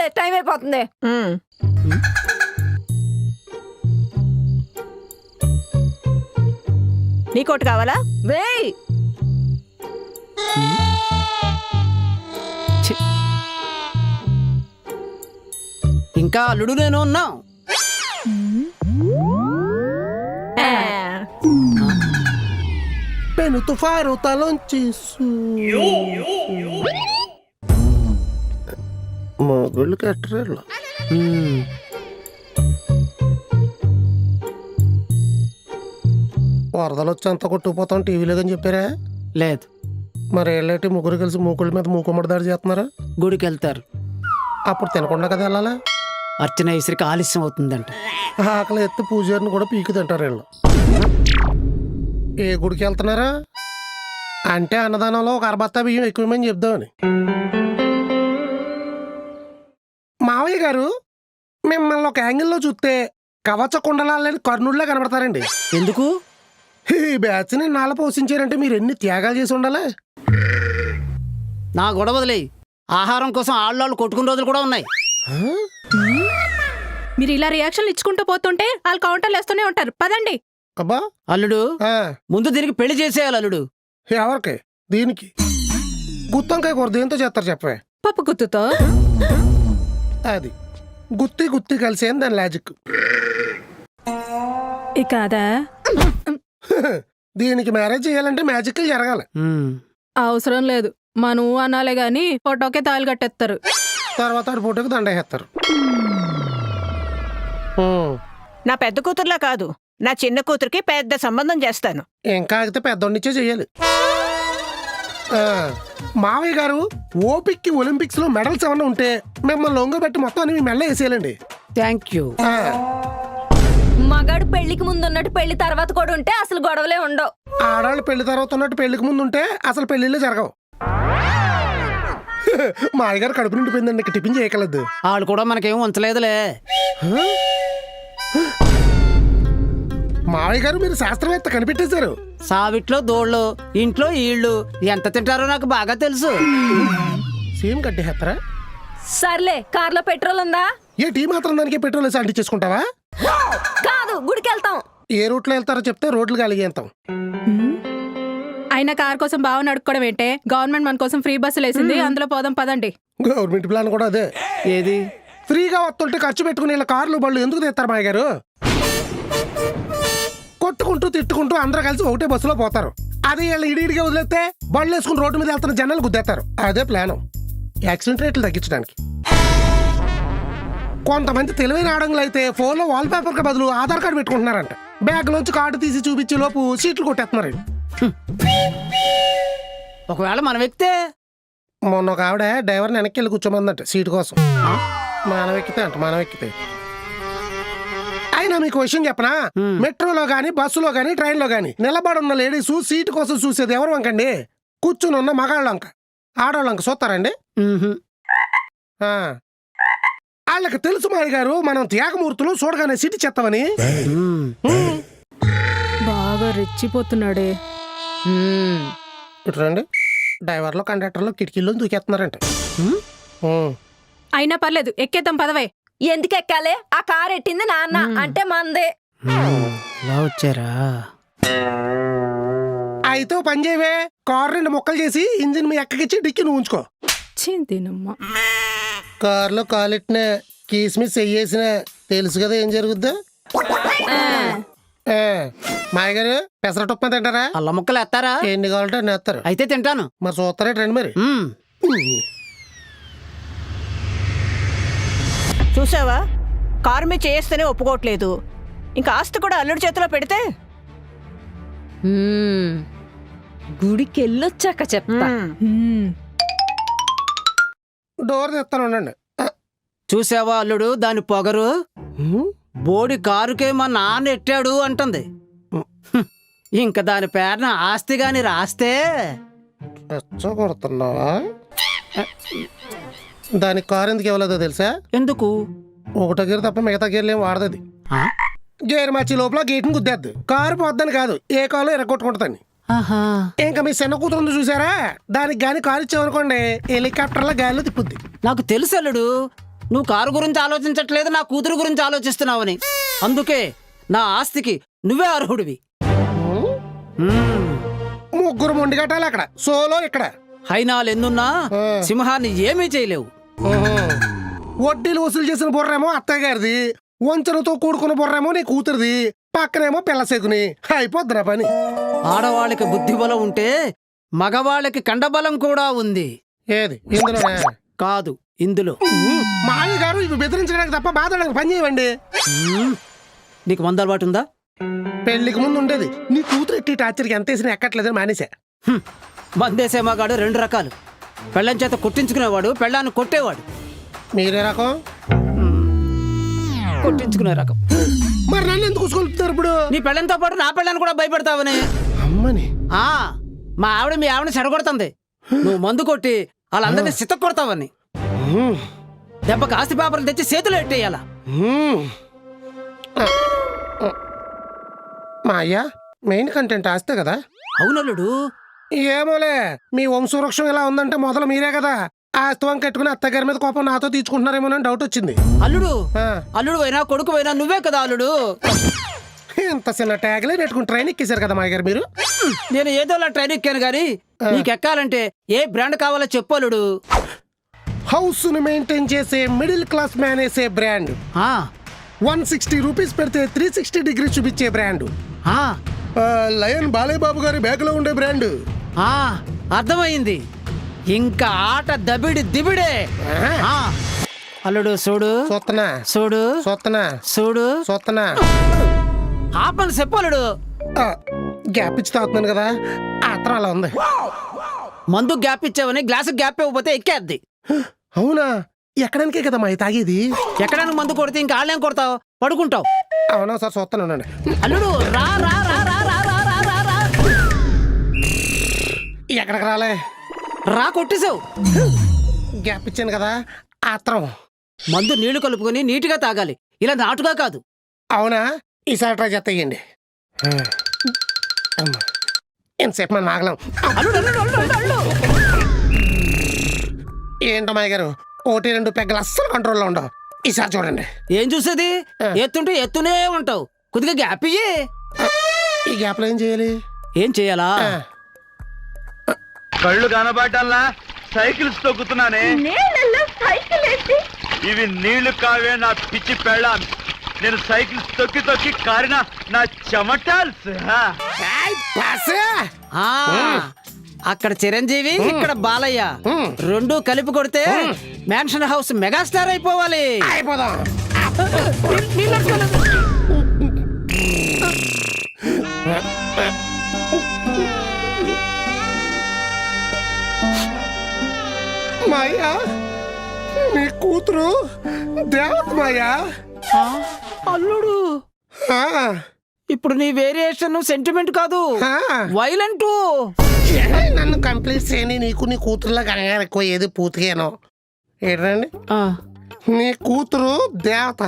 పదండి, టైం అయిపోతుంది. నీకోటి కావాలా? వేయ్. ఇంకా అల్లుడు నేను ఉన్నాం. పెను తుఫారు తలంచి మొగుళ్ళు కట్టరేళ్ళు. వరదలు వచ్చి అంత కొట్టుకుపోతాం టీవీలో అని చెప్పారా? లేదు. మరి ఏళ్ళటి ముగ్గురు కలిసి మూకుళ్ళ మీద మూకుమ్మడి దాడి చేస్తున్నారా? గుడికి వెళ్తారు. అప్పుడు తినకుండా కదా వెళ్ళాలా? అర్చన ఇసరికి ఆలస్యం అవుతుందంట. ఆకలి ఎత్తి పూజారిని కూడా పీకి తింటారు వీళ్ళు. ఏ గుడికి వెళ్తున్నారా అంటే అన్నదానంలో ఒక అరబత్తా బియ్యం ఎక్కువమని చెప్దామని. మావయ్య గారు మిమ్మల్ని ఒక యాంగిల్లో చూస్తే కవచ కుండలాలని కర్ణుడిలా కనబడతారండి. ఎందుకు? ఈ బ్యాచ్ని నాల పోషించారంటే మీరు ఎన్ని త్యాగాలు చేసి ఉండాలి. నా గొడవ వదిలేయి. ఆహారం కోసం ఆళ్ళు కొట్టుకున్న రోజులు కూడా ఉన్నాయి. మీరు ఇలా రియాక్షన్లు ఇచ్చుకుంటూ పోతుంటే వాళ్ళు కౌంటర్లు వేస్తూనే ఉంటారు. పదండి. అబ్బా అల్లుడు ముందు దీనికి పెళ్లి చేసేయాలి. అల్లుడు ఎవరికి? దీనికి గుత్తంకాయ కూర దేంతో చేస్తారు చెప్పవే? పప్పు గుత్తుతో. అది గుత్తి గుత్తి కలిసేది దాని లాజిక్. ఇక అదా దీనికి మ్యారేజ్ చేయాలంటే మ్యాజిక్ జరగాలి. అవసరం లేదు. మనం అనాలే గాని ఫోటోకే తాళి కట్టేస్తారు. తర్వాత ఆడి ఫోటోకి దండ వేస్తారు. నా పెద్ద కూతురులా కాదు, నా చిన్న కూతురికి పెద్ద సంబంధం చేస్తాను. ఇంకా ఆగితే పెద్దోడినిచ్చే చెయ్యాలి. మావయ్య గారు ఓపిక్కి ఒలింపిక్స్ లో మెడల్స్ ఏమన్నా ఉంటే మిమ్మల్ని లొంగబెట్టి మొత్తం అని మీ మెల్ల వేసేయాలండి. Thank you. మగాడు పెళ్లికి ముందు ఉన్నట్టు పెళ్లి తర్వాత కూడా ఉంటే అసలు గొడవలే ఉండవు. ఆడాళ్ళు పెళ్లి తర్వాత ఉన్నట్టు పెళ్లికి ముందు ఉంటే అసలు పెళ్లిళ్ళే జరగవు. మా అయ్యగారు కడుపు నిండిపోయిందండి, ఇక టిఫిన్ చేయగలదు. వాళ్ళు కూడా మనకేం ఉంచలేదులే. మావయ్య గారు మీరు శాస్త్రవేత్త కనిపెట్టేశారు. సావిట్లో దోళ్ళు, ఇంట్లో ఈళ్ళు ఎంత తింటారో నాకు బాగా తెలుసు. సేమ్ కట్టేస్తారా? సర్లే, కార్లో పెట్రోల్ ఉందా? ఏ టీ మాత్రం దానికి పెట్రోల్ వేసి అంటించేసుకుంటావా? కాదు, గుడికి వెళ్తాం. ఏ రూట్లో వెళ్తారో చెప్తే రోడ్లు కలిగేంతాం. అయినా కార్ కోసం బాగా నడుపుకోవడం ఏంటే? గవర్నమెంట్ మన కోసం ఫ్రీ బస్సులు వేసింది, అందులో పోదాం. పదండి. గవర్నమెంట్ ప్లాన్ కూడా అదే. ఏది? ఫ్రీగా వస్తుంటే ఖర్చు పెట్టుకుని ఇలా కార్లు బళ్ళు ఎందుకు తెస్తారు మాయ గారు? కొట్టుకుంటూ తిట్టుకుంటూ అందరూ కలిసి ఒకటే బస్సులో పోతారు. అది వీళ్ళు ఇడిగా వదిలేస్తే బళ్ళు వేసుకుని రోడ్డు మీద వెళ్తున్న జనాలు గుద్దేస్తారు. అదే ప్లాన్, యాక్సిడెంట్ రేట్లు తగ్గించడానికి. కొంతమంది తెలివైన ఆడంగులు అయితే ఫోన్లో వాల్ పేపర్ కి బదులు ఆధార్ కార్డు పెట్టుకుంటున్నారంట. బ్యాగ్ లోంచి కార్డు తీసి చూపించే లోపు సీట్లు కొట్టేస్తున్నారు. ఒకవేళ మనం ఎక్కితే? మొన్న ఒక ఆవిడ డ్రైవర్ని వెనక్కి వెళ్ళి కూర్చోమందంట సీటు కోసం. మనం ఎక్కితే అయినా మీకు విషయం చెప్పనా? మెట్రోలో గానీ బస్సులో గానీ ట్రైన్లో గానీ నిలబడి ఉన్న లేడీస్ సీటు కోసం చూసేది ఎవరు వంకండి? కూర్చుని ఉన్న మగాళ్ళ వంక. ఆడవాళ్ళ వంక చూస్తారండి? వాళ్ళకి తెలుసు మాయ గారు మనం త్యాగమూర్తులు చూడగానే సీటు చెత్తమని. బాగా రెచ్చిపోతున్నాడే. ఇట్రండి, డ్రైవర్లో కండక్టర్లో కిటికీల్లో దూకేస్తున్నారంట. అయినా పర్లేదు, ఎక్కేద్దాం. పదవే. ఎందుకు ఎక్కాలి? ఆ కార్ ఎట్టింది నాన్న, అంటే మందే. ఇలా వచ్చారా? అయితే పని చేయవే, కారు 2 ముక్కలు చేసి ఇంజిన్ మీ ఎక్కకిచ్చి డిక్కి నువ్వు ఉంచుకో. చింతినమ్మా. కారులో కాలెట్టిన కీస్మిస్ చెయ్యేసిన తెలుసు కదా ఏం జరుగుద్దా. మాయగారు పెసరట్టు ఉప్మా తింటారా? అల్ల ముక్కలు ఎత్తారా? ఎన్ని కావాలంటే అన్ని వేస్తారు. అయితే తింటాను. మరి చూస్తారా రండి మరి. చూసావా, కారు మీద చేస్తేనే ఒప్పుకోవట్లేదు, ఇంకా ఆస్తి కూడా అల్లుడి చేతిలో పెడితే. గుడికి వెళ్ళొచ్చాక చెప్తా. డోర్ తెస్తాను ఉండండి. చూసావా అల్లుడు దాని పొగరు? బోడి కారుకే మా నాన్న ఎట్టాడు అంటుంది. ఇంకా దాని పేరున ఆస్తి గాని రాస్తే కొడుతున్నావా? దానికి కారు ఎందుకు ఇవ్వలేదో తెలుసా? ఎందుకు? ఒకటో గేరు తప్ప మిగతా గేర్లు ఏం వాడదు. గేరు మార్చి లోపల గేట్ని గుద్దేద్దు. కారు పోద్దని కాదు, ఏ కాలో ఎరగొట్టుకుంటుందని. ఇంకా మీ చిన్న కూతురు చూసారా? దానికి గాని కారు ఇచ్చామనుకోండి హెలికాప్టర్లో గాలిలో తిప్పుద్ది. నాకు తెలుసు అల్లుడు, నువ్వు కారు గురించి ఆలోచించట్లేదు, నా కూతురు గురించి ఆలోచిస్తున్నావని. అందుకే నా ఆస్తికి నువ్వే అర్హుడివి. ముగ్గురు మొండి కట్టాలి అక్కడ, సోలో ఇక్కడ. హైనాలు ఎన్నున్నా సింహాన్ని ఏమీ చేయలేవు. వడ్డీలు వసూలు చేసిన బుర్రేమో అత్తయ్య గారిది, వంచనతో కూడుకున్న బుర్రేమో నీ కూతురిది, పక్కనేమో పిల్ల సెగుని. అయిపోద్ది నా పని. ఆడవాళ్ళకి బుద్ధి బలం ఉంటే మగవాళ్ళకి కండబలం కూడా ఉంది. ఏది ఇందులోనే? కాదు, ఇందులో. మావి గారు ఇవి బెదిరించడానికి తప్ప బాధడానికి పని చేయవండి. నీకు మందు అలవాటు ఉందా? పెళ్లికి ముందు ఉండేది. నీ కూతురు ఎట్టి టార్చర్కి ఎంత వేసినా ఎక్కట్లేదని మానేసా. మందేసే మగాడు రెండు రకాలు. పెళ్ళం చేత కొట్టించుకునేవాడు, పెళ్ళాన్ని కొట్టేవాడు. మీరే రకం? కొట్టించుకునే రకం. మరి నన్ను ఎందుకు కూసుకుంటున్నారు ఇప్పుడు? నీ పెళ్ళంతో పాటు నా పెళ్ళాన్ని కూడా భయపెడతావని. అమ్మని మా ఆవిడ మీ ఆవిడని చెడగొడుతుంది. నువ్వు మందు కొట్టి వాళ్ళందరినీ సితక్ కొడతావని. దెబ్బకి ఆస్తి పేపర్లు తెచ్చి చేతులు ఎట్టేయాల. మా అయ్యా మెయిన్ కంటెంట్ ఆస్తే కదా. అవునల్లుడు. ఏమోలే, మీ వంశవృక్షం ఇలా ఉందంటే మొదలు మీరే కదా. ఆస్తివం కట్టుకుని అత్తగారి మీద కోపం నాతో తీర్చుకుంటున్నారేమోనని డౌట్ వచ్చింది. అల్లుడు అల్లుడు అయినా కొడుకు అయినా నువ్వే కదా అల్లుడు. ఇంత చిన్న ట్యాగ్లే నెట్టుకుని ట్రైన్ ఎక్కేశారు కదా మా గారు మీరు. నేను ఏదోలా ట్రైన్ ఎక్కాను గానీ నీకెక్కాలంటే ఏ బ్రాండ్ కావాలో చెప్పు అల్లుడు. హౌస్ ను మెయింటైన్ చేసే మిడిల్ క్లాస్ మ్యాన్ వేసే బ్రాండ్. 160 రూపీస్ పెడితే 360 డిగ్రీ చూపించే బ్రాండ్. లయన్ బాలయ్య బాబు గారి బ్యాగ్ లో ఉండే బ్రాండ్. అర్థమైంది. ఇంకా ఆట దబిడి దిబిడే. అల్లుడు చూడు సొత్తనా చూడు సొత్తనా చూడు సొత్తనా. ఆపని చెప్పు అల్లుడు. గ్యాప్ ఇచ్చి తాగుతున్నాను కదా, ఆత్రం అలా ఉంది. మందు గ్యాప్ ఇచ్చావని గ్లాసు గ్యాప్ ఇవ్వకపోతే ఎక్కేద్ది. అవునా? ఎక్కడానికే కదా మా తాగేది. ఎక్కడానికి మందు కొడితే ఇంకా ఆళ్ళేం కొడతావు? పడుకుంటావు. అవునా సార్, చూస్తాను. అల్లుడు రా రా రా రా రా రా రా రా రా. ఎక్కడికి రాలే, రా కొట్టేసావు. గ్యాప్ ఇచ్చాను కదా, ఆత్రం. మందు నీళ్లు కలుపుకొని నీటిగా తాగాలి, ఇలా నాటుగా కాదు. అవునా? ఈసారి ట్రై చేస్తాయండి. ఎంతసేపు మనం ఆగలేం. అల్లుడు అల్లుడు అల్లుడు అల్లుడు. ఏంటో మాయ గారు, 1-2 పెగ్గలు అస్సలు కంట్రోల్లో ఉండవు. ఈసారి చూడండి. ఏం చూసేది? ఎత్తుంటే ఎత్తునే ఉంటావు. కొద్దిగా గ్యాప్ ఇయ్యి. ఈ గ్యాప్ లో ఏం చేయాలి? ఏం చేయాలా? కళ్ళు కనబడ్డల్లా సైకిల్స్ తొక్కుతున్నానే. ఇవి నీళ్లు కావే నా పిచ్చి పెళ్ళాం. నేను సైకిల్స్ తొక్కి తొక్కి కారిన నా చెమటాల్స్. అక్కడ చిరంజీవి, ఇక్కడ బాలయ్య, రెండు కలిపి కొడితే మ్యాన్షన్ హౌస్ మెగాస్టార్ అయిపోవాలి. అయిపోదాం. మాయా, నీ కూతురు దేవత మాయా. అల్లుడు ఇప్పుడు నీ వేరియేషన్ సెంటిమెంట్ కాదు, వైలెంట్. నన్ను కంప్లీట్ చేయని నీకు నీ కూతురులా కనగా ఎక్కువ ఏది పూర్తిగానో ఏంటండి. నీ కూతురు దేవత,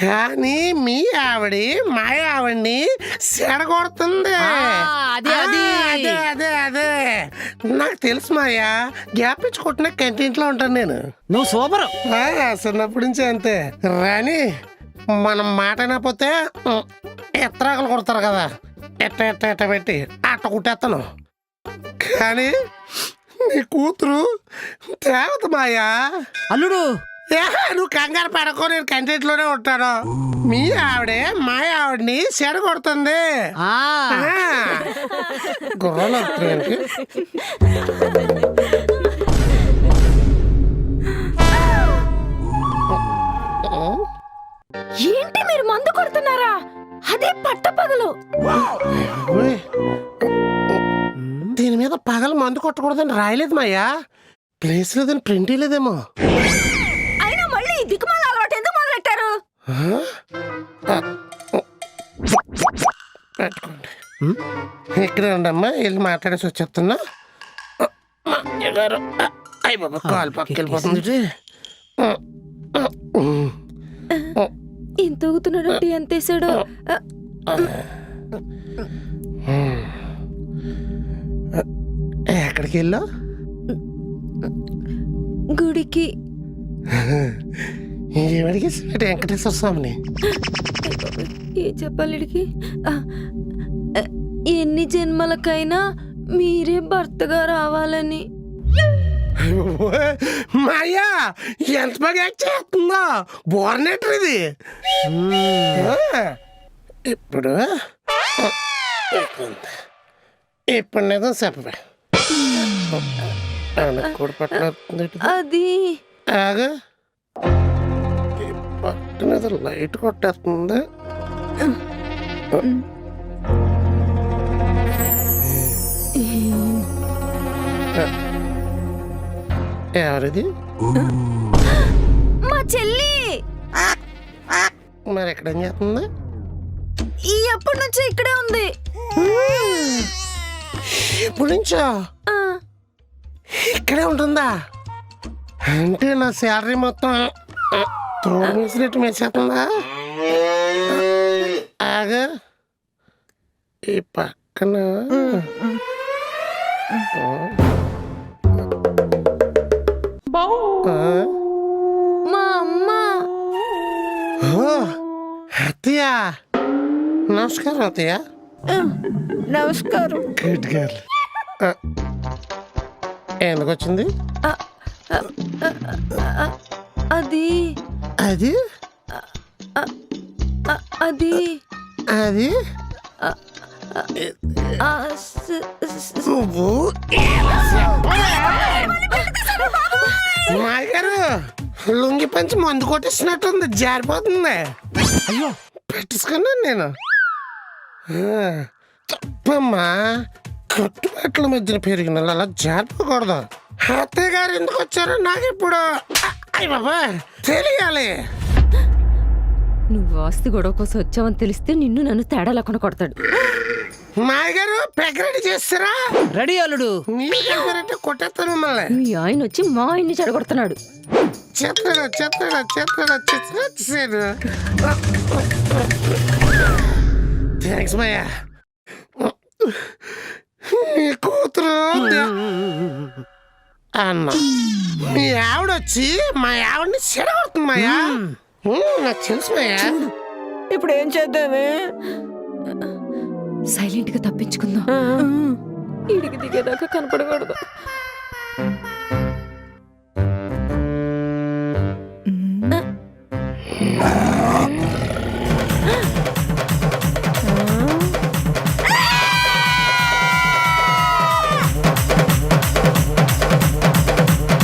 కానీ మీ ఆవిడి మా ఆవిడ్ని సెడగొడుతుంది. అదే అదే అదే అదే నాకు తెలుసు మాయా. గ్యాప్ ఇచ్చి కొట్టిన కంటింట్లో ఉంటాను నేను. నువ్వు సూపర్. చిన్నప్పటి నుంచి అంతే. రాని మనం మాట అయినపోతే ఎత్తరాకలు కొడతారు కదా, ఎట్ట ఎట్ట ఎట్ట పెట్టి అట్ట కుట్టేస్తాను. కానీ నీ కూతురు దేవత మాయా. అల్లుడు నువ్వు కంగారు పడకో, నేను కంటెంట్లోనే ఉంటాను. మీ ఆవిడే మా ఆవిడని చెడగొడుతుంది. గుర్రాలు వస్తున్నాయి. ఏంటి మీరు మందు కొడుతున్నారా? అదే పట్టపగలు. దీని మీద పగలు మందు కొట్టకూడదని రాయలేదు మాయా. ప్లేస్ లేదని ప్రింట్ లేదేమో. అయినా మళ్ళీ దిక్కుమాల అలవాటు ఎందుకు మొదలెట్టారు? పెట్టుకోండి. ఇక్కడే ఉండమ్మా, వెళ్ళి మాట్లాడేసి వచ్చేస్తున్నా. అయ్య బాబా, కాలు పక్కకి వెళ్ళిపోతుంది. ఎంత ఊగుతున్నాడంటే ఎంత వేసాడు. ఎక్కడికి వెళ్ళా? గుడికి. ఏమడికి వెంకటేశ్వర స్వామిని ఏ చెప్పాలి వీడికి? ఎన్ని జన్మలకైనా మీరే భర్తగా రావాలని. మాయా ఎంత బాగా యాక్ట్ చేస్తుందో బోర్నెటర్ ఇది. ఇప్పుడు ఇప్పుడు నిజం చెప్పవే కూడా పట్టణ అది ఆగా పట్టణ లైట్ కొట్టేస్తుంది. ఎవరిది? మా చెల్లి. మరి ఎక్కడేం చేస్తుంది? ఈ ఎప్పటి నుంచో ఇక్కడే ఉంది. ఎప్పటి నుంచో ఆ, ఇక్కడే ఉంటుందా? అంటే నా శాలరీ మొత్తం తోడు వేసినట్టు మేసేస్తుందా? ఆగా ఈ పక్కన మా అమ్మ. అత్తయ్య నమస్కారం అత్తయ్య. నమస్కారం. Good girl. ఎందుకు వచ్చింది? అది అది అది అది ఆ, స్- స్- నువ్వు మాయ గారు లుంగి పంచి మందు కొట్టేసినట్టుంది, జారిపోతుంది. అయ్యో పెట్టేసుకున్నాను నేను. తప్పమ్మా, కట్టుబాట్ల మధ్యన పెరిగిన అలా జారిపోకూడదు. అత్తయ్య గారు ఎందుకు వచ్చారో నాకు ఇప్పుడు అయ్య బాబా తెలియాలి. నువ్వు ఆస్తి గొడవ కోసం వచ్చావని తెలిస్తే నిన్ను నన్ను తేడా లేకుండా కొడతాడు. మాయ గారు పెగ్ రెడీ చేస్తారా? రెడీ అల్లుడు. నీళ్ళు కలిపారంటే కొట్టేస్తాను మిమ్మల్ని. మీ ఆయన వచ్చి మా ఆయన్ని చెడగొడుతున్నాడు. చెత్తగా చెత్తగా చెత్తగా చెత్తగా థ్యాంక్స్ మాయా. నీ కూతురు అన్న మీ ఆవిడొచ్చి మా ఆవిడని చెడగొడుతుంది మాయా. నాకు తెలుసు మాయా. ఇప్పుడు ఏం చేద్దామే? సైలెంట్ గా తప్పించుకుందాం. ఈడికి దిగేదాకా కనపడకూడదు.